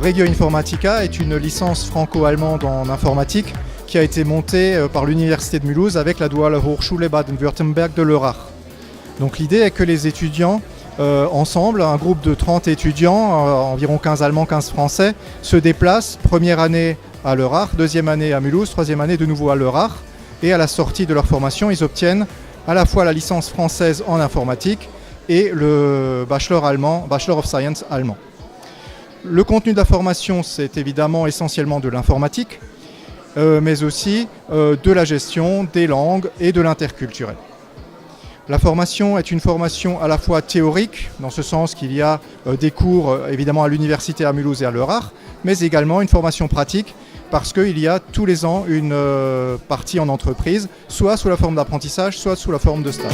Regio Informatica est une licence franco-allemande en informatique qui a été montée par l'Université de Mulhouse avec la Duale Hochschule Baden-Württemberg de Lörrach. Donc l'idée est que les étudiants, ensemble, un groupe de 30 étudiants, environ 15 Allemands, 15 Français, se déplacent première année à Lörrach, deuxième année à Mulhouse, troisième année de nouveau à Lörrach. Et à la sortie de leur formation, ils obtiennent à la fois la licence française en informatique et le bachelor of Science allemand. Le contenu de la formation, c'est évidemment essentiellement de l'informatique, mais aussi de la gestion, des langues et de l'interculturel. La formation est une formation à la fois théorique, dans ce sens qu'il y a des cours évidemment à l'université à Mulhouse et à Lörrach, mais également une formation pratique, parce qu'il y a tous les ans une partie en entreprise, soit sous la forme d'apprentissage, soit sous la forme de stage.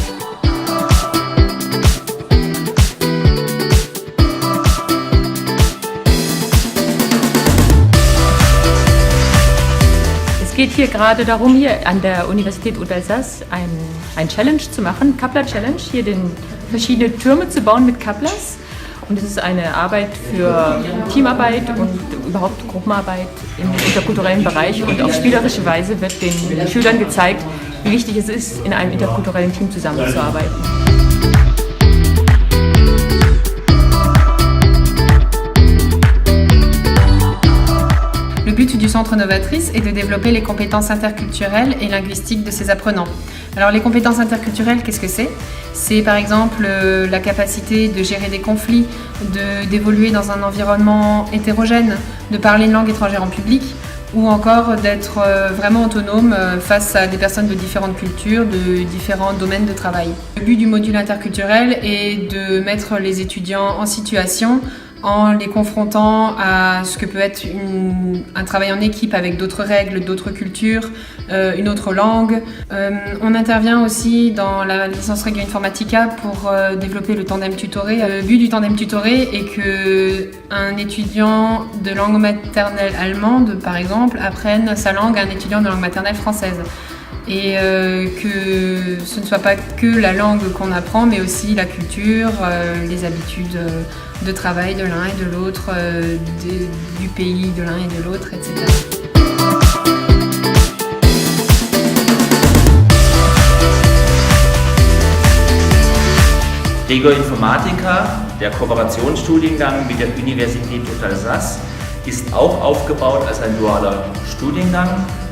Es geht hier gerade darum, hier an der Universität Unterelsass ein Challenge zu machen, Kappler Challenge, hier verschiedene Türme zu bauen mit Kapplers. Und es ist eine Arbeit für Teamarbeit und überhaupt Gruppenarbeit im interkulturellen Bereich. Und auf spielerische Weise wird den Schülern gezeigt, wie wichtig es ist, in einem interkulturellen Team zusammenzuarbeiten. Le but du Centre Novatrice est de développer les compétences interculturelles et linguistiques de ses apprenants. Alors les compétences interculturelles, qu'est-ce que c'est ? C'est par exemple la capacité de gérer des conflits, d'évoluer dans un environnement hétérogène, de parler une langue étrangère en public ou encore d'être vraiment autonome face à des personnes de différentes cultures, de différents domaines de travail. Le but du module interculturel est de mettre les étudiants en situation en les confrontant à ce que peut être un travail en équipe avec d'autres règles, d'autres cultures, une autre langue. On intervient aussi dans la licence Regio Informatica pour développer le tandem tutoré. Le but du tandem tutoré est qu'un étudiant de langue maternelle allemande, par exemple, apprenne sa langue à un étudiant de langue maternelle française. Et que ce ne soit pas que la langue qu'on apprend, mais aussi la culture, les habitudes de travail de l'un et de l'autre, du pays de l'un et de l'autre, etc. Regio Informatica, der Kooperationsstudiengang mit der Universität Unterelsass, ist auch aufgebaut als ein dualer Studiengang.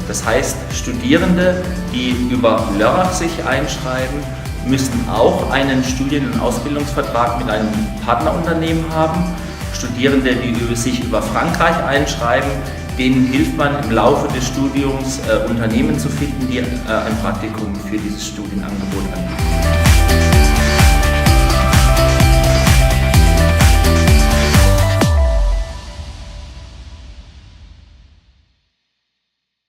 Das heißt, Studierende, die über Lörrach sich einschreiben, müssen auch einen Studien- und Ausbildungsvertrag mit einem Partnerunternehmen haben. Studierende, die sich über Frankreich einschreiben, denen hilft man im Laufe des Studiums, Unternehmen zu finden, die ein Praktikum für dieses Studienangebot anbieten.